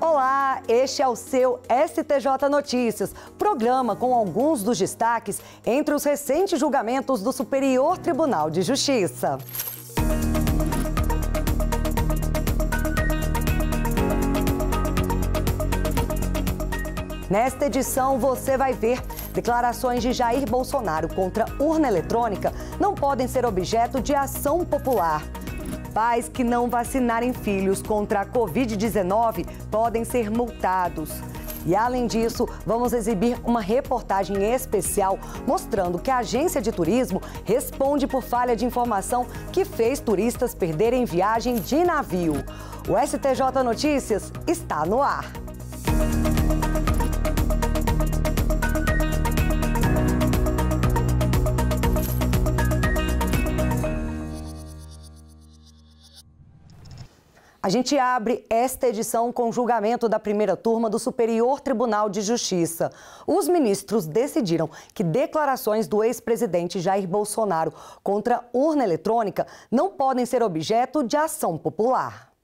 Olá, este é o seu STJ Notícias, programa com alguns dos destaques entre os recentes julgamentos do Superior Tribunal de Justiça. Nesta edição você vai ver: declarações de Jair Bolsonaro contra urna eletrônica não podem ser objeto de ação popular. Pais que não vacinarem filhos contra a Covid-19 podem ser multados. E, além disso, vamos exibir uma reportagem especial mostrando que a agência de turismo responde por falha de informação que fez turistas perderem viagem de navio. O STJ Notícias está no ar. A gente abre esta edição com o julgamento da primeira turma do Superior Tribunal de Justiça. Os ministros decidiram que declarações do ex-presidente Jair Bolsonaro contra urna eletrônica não podem ser objeto de ação popular.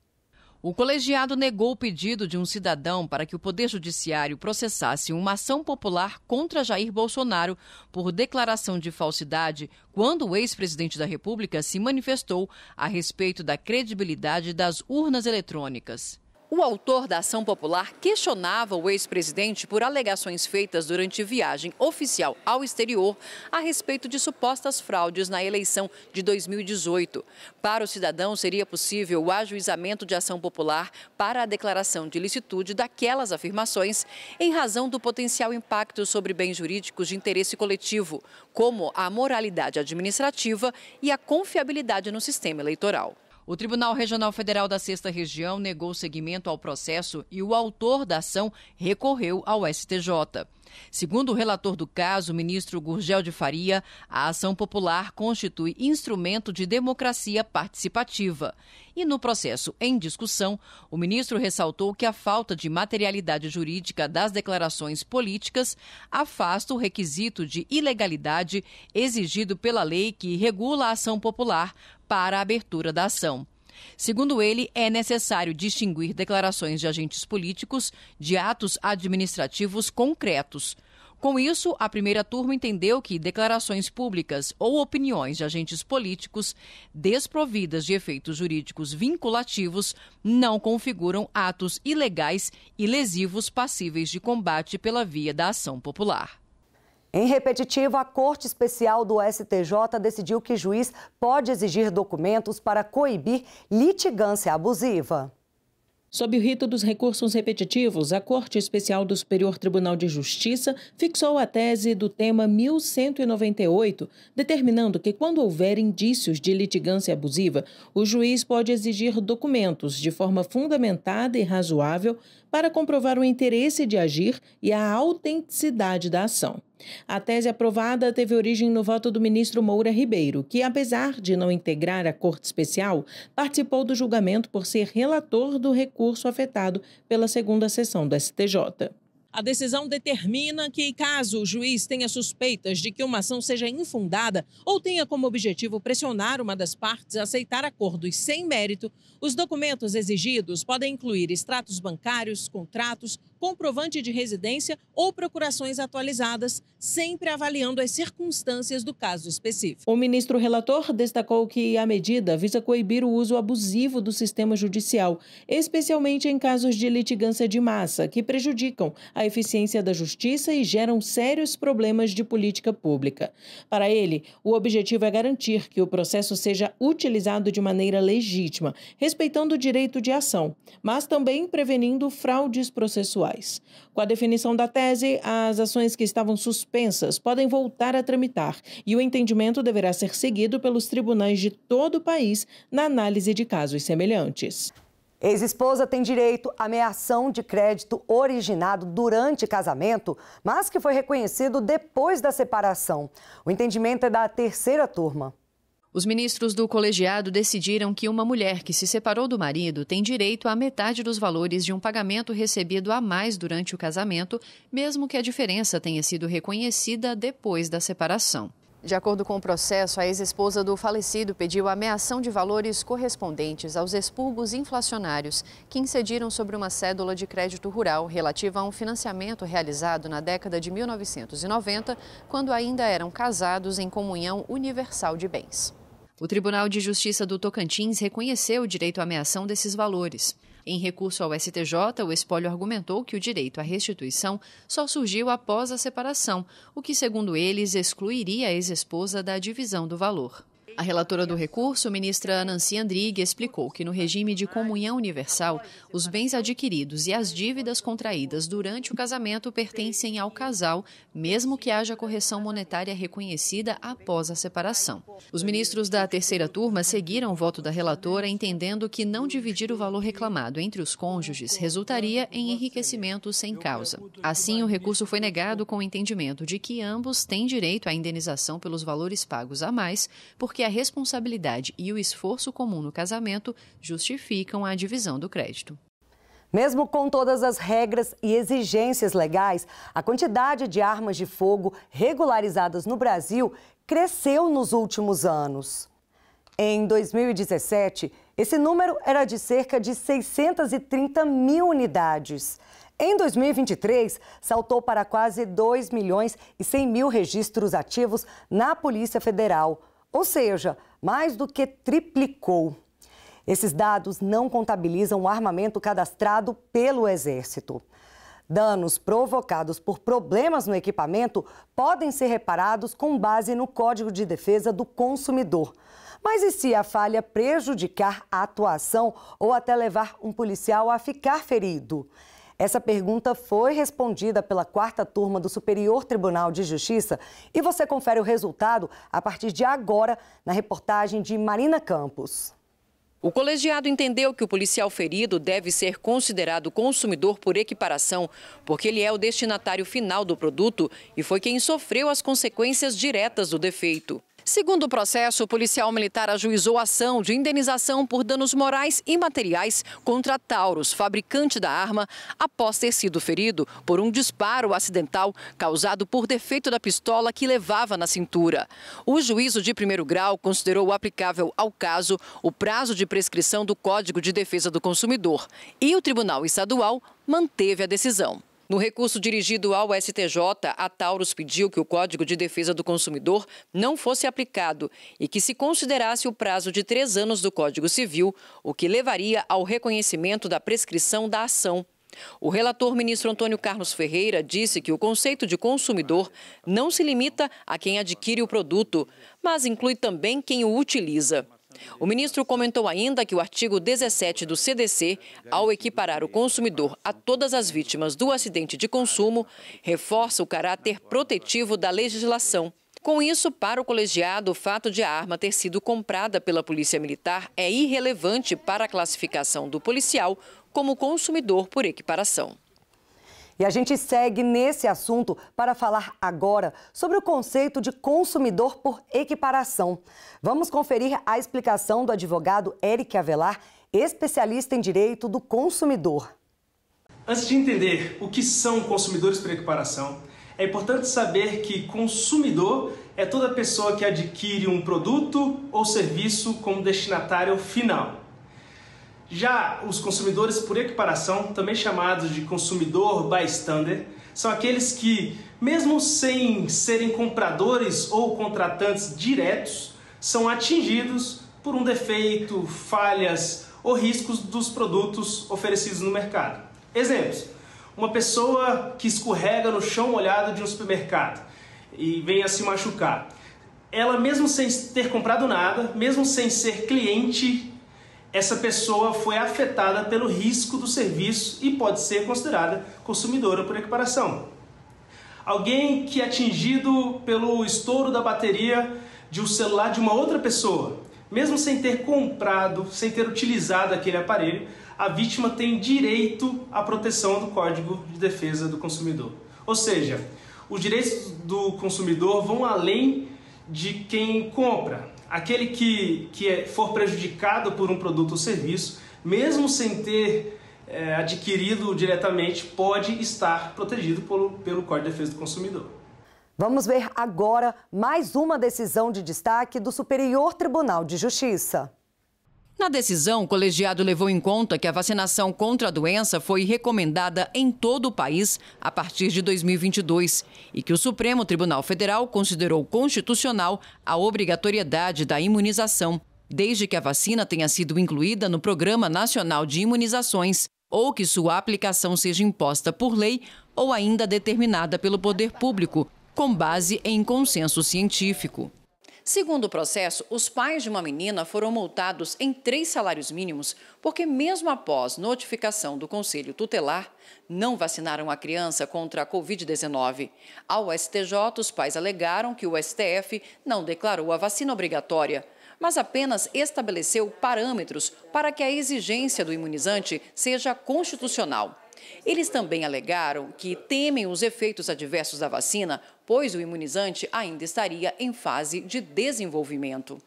O colegiado negou o pedido de um cidadão para que o Poder Judiciário processasse uma ação popular contra Jair Bolsonaro por declaração de falsidade quando o ex-presidente da República se manifestou a respeito da credibilidade das urnas eletrônicas. O autor da ação popular questionava o ex-presidente por alegações feitas durante viagem oficial ao exterior a respeito de supostas fraudes na eleição de 2018. Para o cidadão, seria possível o ajuizamento de ação popular para a declaração de ilicitude daquelas afirmações em razão do potencial impacto sobre bens jurídicos de interesse coletivo, como a moralidade administrativa e a confiabilidade no sistema eleitoral. O Tribunal Regional Federal da 6ª Região negou seguimento ao processo e o autor da ação recorreu ao STJ. Segundo o relator do caso, o ministro Gurgel de Faria, a ação popular constitui instrumento de democracia participativa. E no processo em discussão, o ministro ressaltou que a falta de materialidade jurídica das declarações políticas afasta o requisito de ilegalidade exigido pela lei que regula a ação popular para a abertura da ação. Segundo ele, é necessário distinguir declarações de agentes políticos de atos administrativos concretos. Com isso, a primeira turma entendeu que declarações públicas ou opiniões de agentes políticos desprovidas de efeitos jurídicos vinculativos não configuram atos ilegais e lesivos passíveis de combate pela via da ação popular. Em repetitivo, a Corte Especial do STJ decidiu que juiz pode exigir documentos para coibir litigância abusiva. Sob o rito dos recursos repetitivos, a Corte Especial do Superior Tribunal de Justiça fixou a tese do tema 1198, determinando que, quando houver indícios de litigância abusiva, o juiz pode exigir documentos de forma fundamentada e razoável para comprovar o interesse de agir e a autenticidade da ação. A tese aprovada teve origem no voto do ministro Moura Ribeiro, que, apesar de não integrar a Corte Especial, participou do julgamento por ser relator do recurso afetado pela segunda sessão do STJ. A decisão determina que, caso o juiz tenha suspeitas de que uma ação seja infundada ou tenha como objetivo pressionar uma das partes a aceitar acordos sem mérito, os documentos exigidos podem incluir extratos bancários, contratos, comprovante de residência ou procurações atualizadas, sempre avaliando as circunstâncias do caso específico. O ministro relator destacou que a medida visa coibir o uso abusivo do sistema judicial, especialmente em casos de litigância de massa, que prejudicam a eficiência da justiça e geram sérios problemas de política pública. Para ele, o objetivo é garantir que o processo seja utilizado de maneira legítima, respeitando o direito de ação, mas também prevenindo fraudes processuais. Com a definição da tese, as ações que estavam suspensas podem voltar a tramitar e o entendimento deverá ser seguido pelos tribunais de todo o país na análise de casos semelhantes. Ex-esposa tem direito à meação de crédito originado durante casamento, mas que foi reconhecido depois da separação. O entendimento é da terceira turma. Os ministros do colegiado decidiram que uma mulher que se separou do marido tem direito à metade dos valores de um pagamento recebido a mais durante o casamento, mesmo que a diferença tenha sido reconhecida depois da separação. De acordo com o processo, a ex-esposa do falecido pediu a ameação de valores correspondentes aos expurgos inflacionários que incidiram sobre uma cédula de crédito rural relativa a um financiamento realizado na década de 1990, quando ainda eram casados em comunhão universal de bens. O Tribunal de Justiça do Tocantins reconheceu o direito à ameação desses valores. Em recurso ao STJ, o espólio argumentou que o direito à restituição só surgiu após a separação, o que, segundo eles, excluiria a ex-esposa da divisão do valor. A relatora do recurso, ministra Nancy Andrighi, explicou que no regime de comunhão universal, os bens adquiridos e as dívidas contraídas durante o casamento pertencem ao casal, mesmo que haja correção monetária reconhecida após a separação. Os ministros da terceira turma seguiram o voto da relatora, entendendo que não dividir o valor reclamado entre os cônjuges resultaria em enriquecimento sem causa. Assim, o recurso foi negado com o entendimento de que ambos têm direito à indenização pelos valores pagos a mais, porque a responsabilidade e o esforço comum no casamento justificam a divisão do crédito. Mesmo com todas as regras e exigências legais, a quantidade de armas de fogo regularizadas no Brasil cresceu nos últimos anos. Em 2017, esse número era de cerca de 630 mil unidades. Em 2023, saltou para quase 2 milhões e 100 mil registros ativos na Polícia Federal. Ou seja, mais do que triplicou. Esses dados não contabilizam o armamento cadastrado pelo Exército. Danos provocados por problemas no equipamento podem ser reparados com base no Código de Defesa do Consumidor. Mas e se a falha prejudicar a atuação ou até levar um policial a ficar ferido? Essa pergunta foi respondida pela 4ª turma do Superior Tribunal de Justiça e você confere o resultado a partir de agora na reportagem de Marina Campos. O colegiado entendeu que o policial ferido deve ser considerado consumidor por equiparação, porque ele é o destinatário final do produto e foi quem sofreu as consequências diretas do defeito. Segundo o processo, o policial militar ajuizou a ação de indenização por danos morais e materiais contra a Taurus, fabricante da arma, após ter sido ferido por um disparo acidental causado por defeito da pistola que levava na cintura. O juízo de primeiro grau considerou aplicável ao caso o prazo de prescrição do Código de Defesa do Consumidor e o Tribunal Estadual manteve a decisão. No recurso dirigido ao STJ, a Taurus pediu que o Código de Defesa do Consumidor não fosse aplicado e que se considerasse o prazo de 3 anos do Código Civil, o que levaria ao reconhecimento da prescrição da ação. O relator, ministro Antônio Carlos Ferreira, disse que o conceito de consumidor não se limita a quem adquire o produto, mas inclui também quem o utiliza. O ministro comentou ainda que o artigo 17 do CDC, ao equiparar o consumidor a todas as vítimas do acidente de consumo, reforça o caráter protetivo da legislação. Com isso, para o colegiado, o fato de a arma ter sido comprada pela Polícia Militar é irrelevante para a classificação do policial como consumidor por equiparação. E a gente segue nesse assunto para falar agora sobre o conceito de consumidor por equiparação. Vamos conferir a explicação do advogado Eric Avelar, especialista em direito do consumidor. Antes de entender o que são consumidores por equiparação, é importante saber que consumidor é toda pessoa que adquire um produto ou serviço como destinatário final. Já os consumidores por equiparação, também chamados de consumidor bystander, são aqueles que, mesmo sem serem compradores ou contratantes diretos, são atingidos por um defeito, falhas ou riscos dos produtos oferecidos no mercado. Exemplos: uma pessoa que escorrega no chão molhado de um supermercado e vem a se machucar. Ela, mesmo sem ter comprado nada, mesmo sem ser cliente, essa pessoa foi afetada pelo risco do serviço e pode ser considerada consumidora por equiparação. Alguém que é atingido pelo estouro da bateria de um celular de uma outra pessoa, mesmo sem ter comprado, sem ter utilizado aquele aparelho, a vítima tem direito à proteção do Código de Defesa do Consumidor. Ou seja, os direitos do consumidor vão além de quem compra. Aquele que for prejudicado por um produto ou serviço, mesmo sem ter adquirido diretamente, pode estar protegido pelo Código de Defesa do Consumidor. Vamos ver agora mais uma decisão de destaque do Superior Tribunal de Justiça. Na decisão, o colegiado levou em conta que a vacinação contra a doença foi recomendada em todo o país a partir de 2022 e que o Supremo Tribunal Federal considerou constitucional a obrigatoriedade da imunização, desde que a vacina tenha sido incluída no Programa Nacional de Imunizações ou que sua aplicação seja imposta por lei ou ainda determinada pelo poder público, com base em consenso científico. Segundo o processo, os pais de uma menina foram multados em 3 salários mínimos porque, mesmo após notificação do Conselho Tutelar, não vacinaram a criança contra a Covid-19. Ao STJ, os pais alegaram que o STF não declarou a vacina obrigatória, mas apenas estabeleceu parâmetros para que a exigência do imunizante seja constitucional. Eles também alegaram que temem os efeitos adversos da vacina, pois o imunizante ainda estaria em fase de desenvolvimento.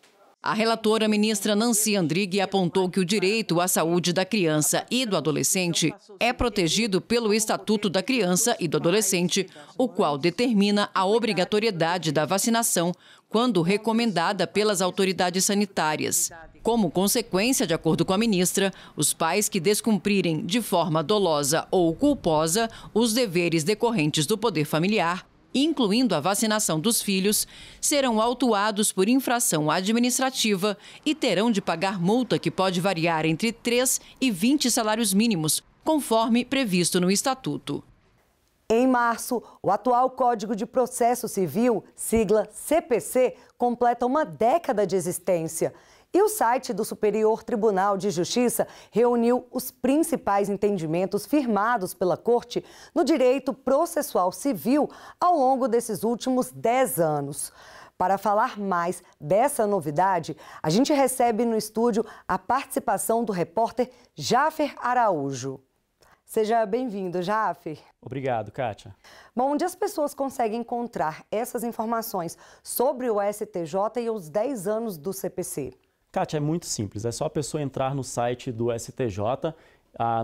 A relatora ministra Nancy Andrighi apontou que o direito à saúde da criança e do adolescente é protegido pelo Estatuto da Criança e do Adolescente, o qual determina a obrigatoriedade da vacinação quando recomendada pelas autoridades sanitárias. Como consequência, de acordo com a ministra, os pais que descumprirem de forma dolosa ou culposa os deveres decorrentes do poder familiar, incluindo a vacinação dos filhos, serão autuados por infração administrativa e terão de pagar multa que pode variar entre 3 e 20 salários mínimos, conforme previsto no Estatuto. Em março, o atual Código de Processo Civil, sigla CPC, completa uma década de existência. E o site do Superior Tribunal de Justiça reuniu os principais entendimentos firmados pela Corte no direito processual civil ao longo desses últimos 10 anos. Para falar mais dessa novidade, a gente recebe no estúdio a participação do repórter Jaffer Araújo. Seja bem-vindo, Jaffer. Obrigado, Kátia. Bom, onde as pessoas conseguem encontrar essas informações sobre o STJ e os 10 anos do CPC? Kátia, é muito simples. É só a pessoa entrar no site do STJ,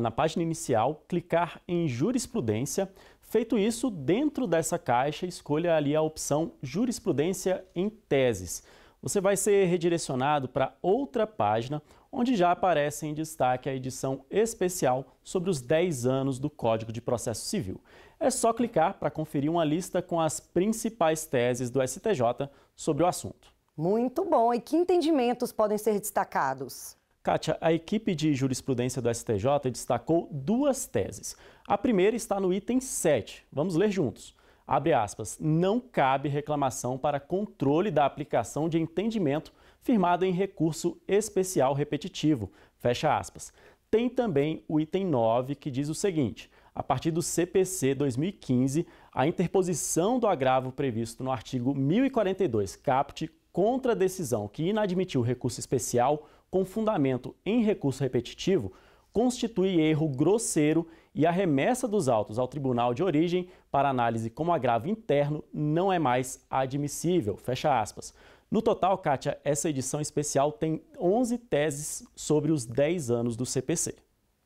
na página inicial, clicar em jurisprudência. Feito isso, dentro dessa caixa, escolha ali a opção jurisprudência em teses. Você vai ser redirecionado para outra página, onde já aparece em destaque a edição especial sobre os 10 anos do Código de Processo Civil. É só clicar para conferir uma lista com as principais teses do STJ sobre o assunto. Muito bom. E que entendimentos podem ser destacados? Kátia, a equipe de jurisprudência do STJ destacou 2 teses. A primeira está no item 7. Vamos ler juntos. Abre aspas, não cabe reclamação para controle da aplicação de entendimento firmado em recurso especial repetitivo, fecha aspas. Tem também o item 9, que diz o seguinte, a partir do CPC 2015, a interposição do agravo previsto no artigo 1042, caput, contra a decisão que inadmitiu recurso especial com fundamento em recurso repetitivo, constitui erro grosseiro e a remessa dos autos ao tribunal de origem para análise como agravo interno não é mais admissível, fecha aspas. No total, Kátia, essa edição especial tem 11 teses sobre os 10 anos do CPC.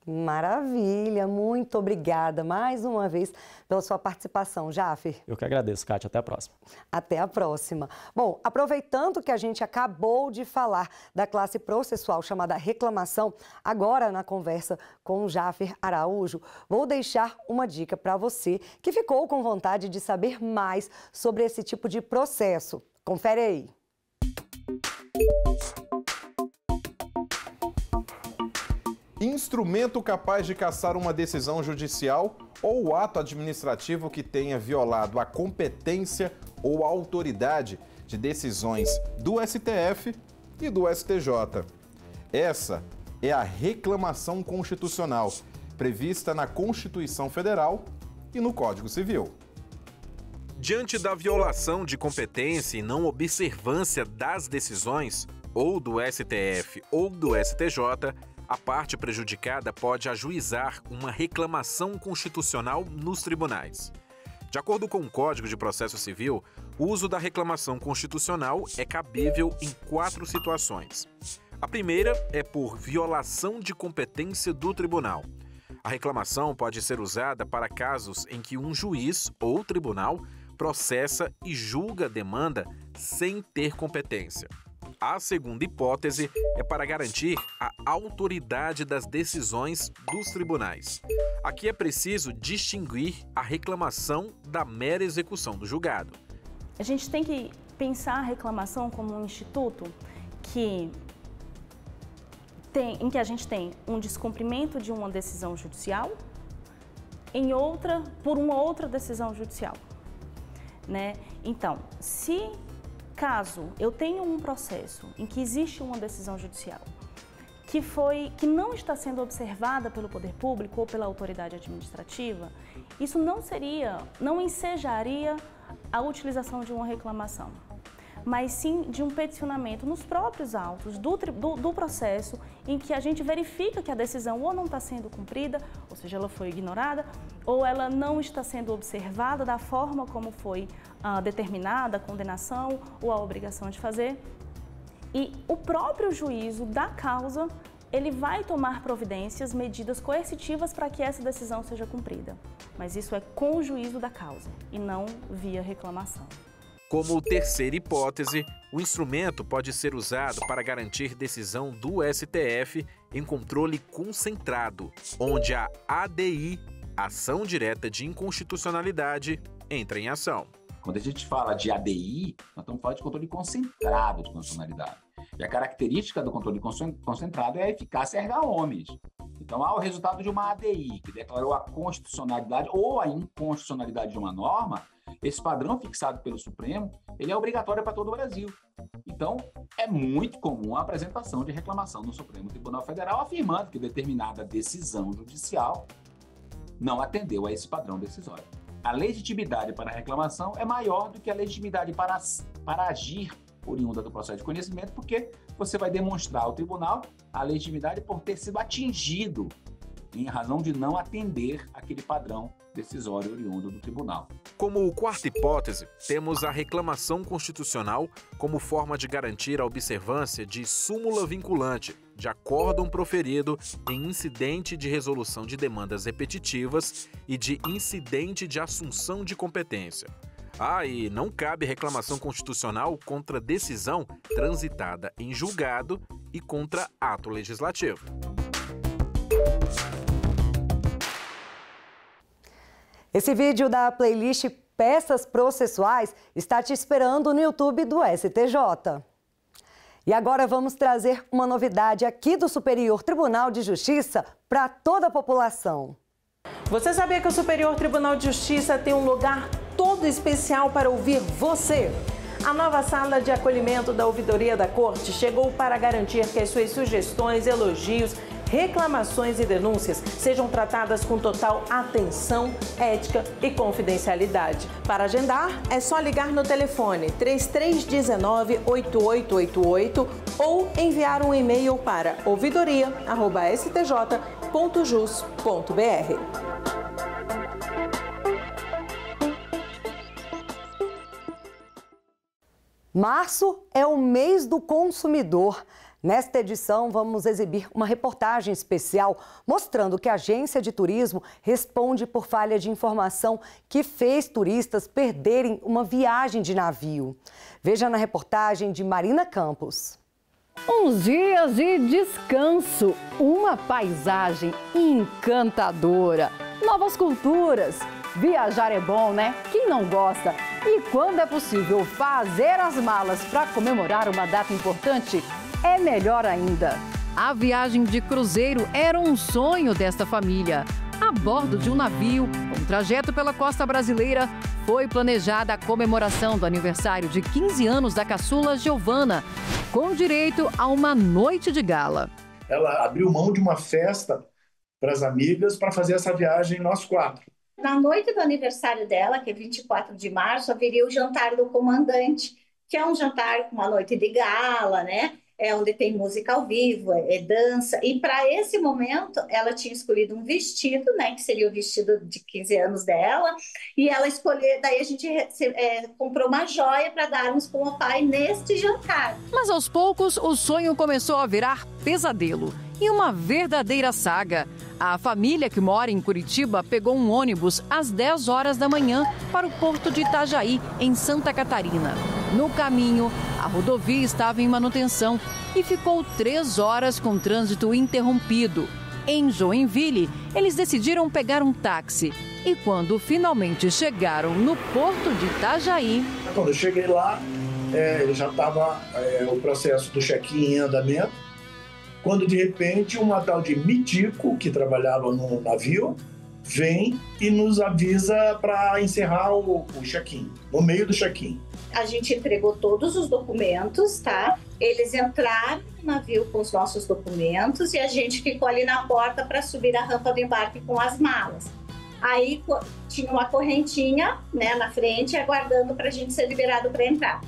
Maravilha, muito obrigada mais uma vez pela sua participação, Jaffer. Eu que agradeço, Kátia. Até a próxima. Até a próxima. Bom, aproveitando que a gente acabou de falar da classe processual chamada reclamação, agora na conversa com o Jaffer Araújo, vou deixar uma dica para você que ficou com vontade de saber mais sobre esse tipo de processo. Confere aí. Instrumento capaz de cassar uma decisão judicial ou ato administrativo que tenha violado a competência ou a autoridade de decisões do STF e do STJ. Essa é a reclamação constitucional, prevista na Constituição Federal e no Código Civil. Diante da violação de competência e não observância das decisões, ou do STF ou do STJ, a parte prejudicada pode ajuizar uma reclamação constitucional nos tribunais. De acordo com o Código de Processo Civil, o uso da reclamação constitucional é cabível em 4 situações. A primeira é por violação de competência do tribunal. A reclamação pode ser usada para casos em que um juiz ou tribunal processa e julga a demanda sem ter competência. A segunda hipótese é para garantir a autoridade das decisões dos tribunais. Aqui é preciso distinguir a reclamação da mera execução do julgado. A gente tem que pensar a reclamação como um instituto em que a gente tem um descumprimento de uma decisão judicial por uma outra decisão judicial, né? Então, caso eu tenha um processo em que existe uma decisão judicial que não está sendo observada pelo poder público ou pela autoridade administrativa, isso não ensejaria a utilização de uma reclamação, mas sim de um peticionamento nos próprios autos do processo, em que a gente verifica que a decisão ou não está sendo cumprida, ou seja, ela foi ignorada, ou ela não está sendo observada da forma como foi determinada a condenação ou a obrigação de fazer. E o próprio juízo da causa, ele vai tomar providências, medidas coercitivas para que essa decisão seja cumprida. Mas isso é com o juízo da causa e não via reclamação. Como terceira hipótese, o instrumento pode ser usado para garantir decisão do STF em controle concentrado, onde a ADI, Ação Direta de Inconstitucionalidade, entra em ação. Quando a gente fala de ADI, nós estamos falando de controle concentrado de constitucionalidade. E a característica do controle concentrado é a eficácia erga omnes. Então, o resultado de uma ADI, que declarou a constitucionalidade ou a inconstitucionalidade de uma norma, esse padrão fixado pelo Supremo, ele é obrigatório para todo o Brasil. Então, é muito comum a apresentação de reclamação no Supremo Tribunal Federal afirmando que determinada decisão judicial não atendeu a esse padrão decisório. A legitimidade para a reclamação é maior do que a legitimidade para agir oriunda do processo de conhecimento, porque você vai demonstrar ao tribunal a legitimidade por ter sido atingido em razão de não atender aquele padrão decisório oriundo do tribunal. Como quarta hipótese, temos a reclamação constitucional como forma de garantir a observância de súmula vinculante, de acórdão proferido em incidente de resolução de demandas repetitivas e de incidente de assunção de competência. E não cabe reclamação constitucional contra decisão transitada em julgado e contra ato legislativo. Esse vídeo da playlist Peças Processuais está te esperando no YouTube do STJ. E agora vamos trazer uma novidade aqui do Superior Tribunal de Justiça para toda a população. Você sabia que o Superior Tribunal de Justiça tem um lugar todo especial para ouvir você? A nova sala de acolhimento da Ouvidoria da Corte chegou para garantir que as suas sugestões, elogios, reclamações e denúncias sejam tratadas com total atenção, ética e confidencialidade. Para agendar, é só ligar no telefone 3319-8888 ou enviar um e-mail para ouvidoria@stj.jus.br. Março é o mês do consumidor. Nesta edição, vamos exibir uma reportagem especial mostrando que a agência de turismo responde por falha de informação que fez turistas perderem uma viagem de navio. Veja na reportagem de Marina Campos. Uns dias de descanso, uma paisagem encantadora, novas culturas. Viajar é bom, né? Quem não gosta? E quando é possível fazer as malas para comemorar uma data importante, é melhor ainda. A viagem de cruzeiro era um sonho desta família. A bordo de um navio, com trajeto pela costa brasileira, foi planejada a comemoração do aniversário de 15 anos da caçula Giovana, com direito a uma noite de gala. Ela abriu mão de uma festa para as amigas para fazer essa viagem nós quatro. Na noite do aniversário dela, que é 24 de março, haveria o jantar do comandante, que é um jantar com uma noite de gala, né? onde tem música ao vivo, dança. E para esse momento, ela tinha escolhido um vestido, né, que seria o vestido de 15 anos dela, e ela escolheu, daí a gente comprou uma joia para darmos para o pai neste jantar. Mas aos poucos, o sonho começou a virar pesadelo e uma verdadeira saga. A família que mora em Curitiba pegou um ônibus às 10 horas da manhã para o porto de Itajaí, em Santa Catarina. No caminho, a rodovia estava em manutenção e ficou 3 horas com trânsito interrompido. Em Joinville, eles decidiram pegar um táxi. E quando finalmente chegaram no porto de Itajaí... Quando eu cheguei lá, já estava o processo do check-in em andamento. Quando, de repente, uma tal de Mitico, que trabalhava no navio, vem e nos avisa para encerrar o check-in, no meio do check-in. A gente entregou todos os documentos, tá? Eles entraram no navio com os nossos documentos e a gente ficou ali na porta para subir a rampa do embarque com as malas. Aí tinha uma correntinha, né, na frente, aguardando para a gente ser liberado para entrar.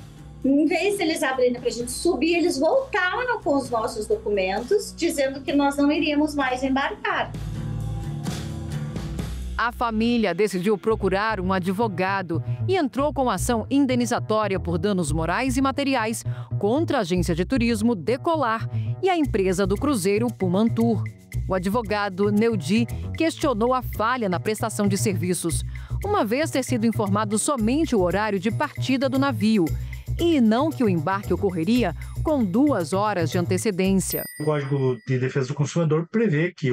Em vez de eles abrirem para a gente subir, eles voltaram com os nossos documentos, dizendo que nós não iríamos mais embarcar. A família decidiu procurar um advogado e entrou com ação indenizatória por danos morais e materiais contra a agência de turismo Decolar e a empresa do cruzeiro Pumantur. O advogado Neudi questionou a falha na prestação de serviços, uma vez ter sido informado somente o horário de partida do navio, e não que o embarque ocorreria com 2 horas de antecedência. O Código de Defesa do Consumidor prevê que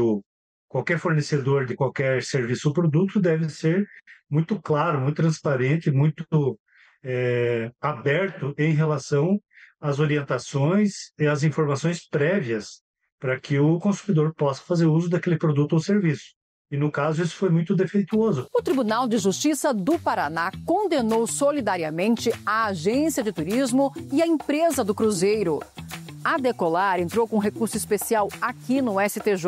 qualquer fornecedor de qualquer serviço ou produto deve ser muito claro, muito transparente, muito aberto em relação às orientações e às informações prévias para que o consumidor possa fazer uso daquele produto ou serviço. E, no caso, isso foi muito defeituoso. O Tribunal de Justiça do Paraná condenou solidariamente a agência de turismo e a empresa do cruzeiro. A Decolar entrou com recurso especial aqui no STJ.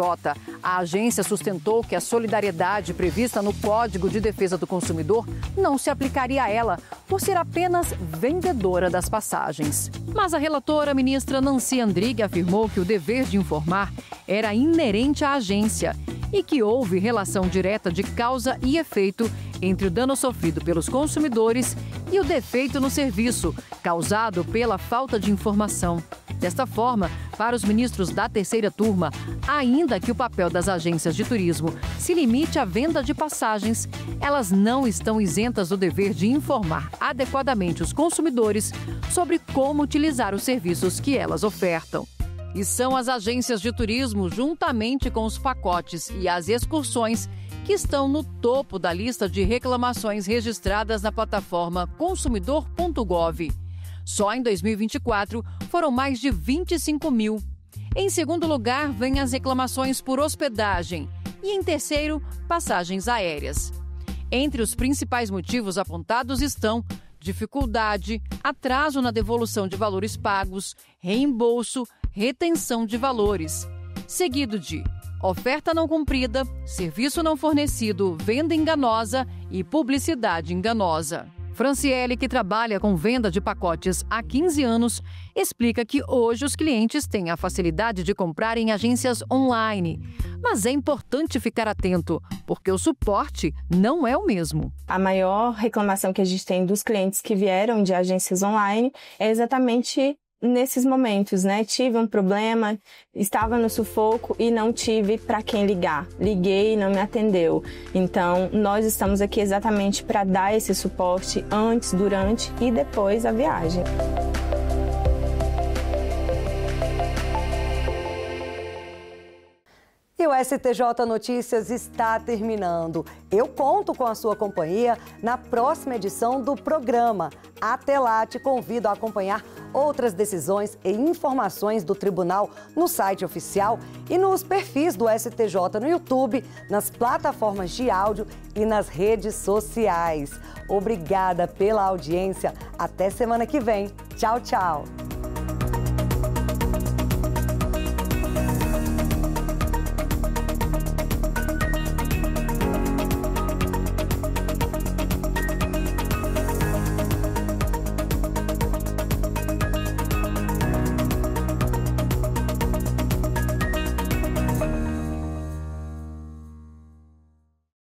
A agência sustentou que a solidariedade prevista no Código de Defesa do Consumidor não se aplicaria a ela, por ser apenas vendedora das passagens. Mas a relatora, ministra Nancy Andrighi, afirmou que o dever de informar era inerente à agência e que houve relação direta de causa e efeito entre o dano sofrido pelos consumidores e o defeito no serviço, causado pela falta de informação. Desta forma, para os ministros da terceira turma, ainda que o papel das agências de turismo se limite à venda de passagens, elas não estão isentas do dever de informar adequadamente os consumidores sobre como utilizar os serviços que elas ofertam. E são as agências de turismo, juntamente com os pacotes e as excursões, que estão no topo da lista de reclamações registradas na plataforma consumidor.gov. Só em 2024 foram mais de 25 mil. Em segundo lugar, vêm as reclamações por hospedagem e, em terceiro, passagens aéreas. Entre os principais motivos apontados estão dificuldade, atraso na devolução de valores pagos, reembolso, retenção de valores, seguido de oferta não cumprida, serviço não fornecido, venda enganosa e publicidade enganosa. Franciele, que trabalha com venda de pacotes há 15 anos, explica que hoje os clientes têm a facilidade de comprar em agências online. Mas é importante ficar atento, porque o suporte não é o mesmo. A maior reclamação que a gente tem dos clientes que vieram de agências online é exatamente nesses momentos, né? Tive um problema, estava no sufoco e não tive para quem ligar. Liguei e não me atendeu. Então, nós estamos aqui exatamente para dar esse suporte antes, durante e depois da viagem. E o STJ Notícias está terminando. Eu conto com a sua companhia na próxima edição do programa. Até lá, te convido a acompanhar outras decisões e informações do tribunal no site oficial e nos perfis do STJ no YouTube, nas plataformas de áudio e nas redes sociais. Obrigada pela audiência. Até semana que vem. Tchau, tchau.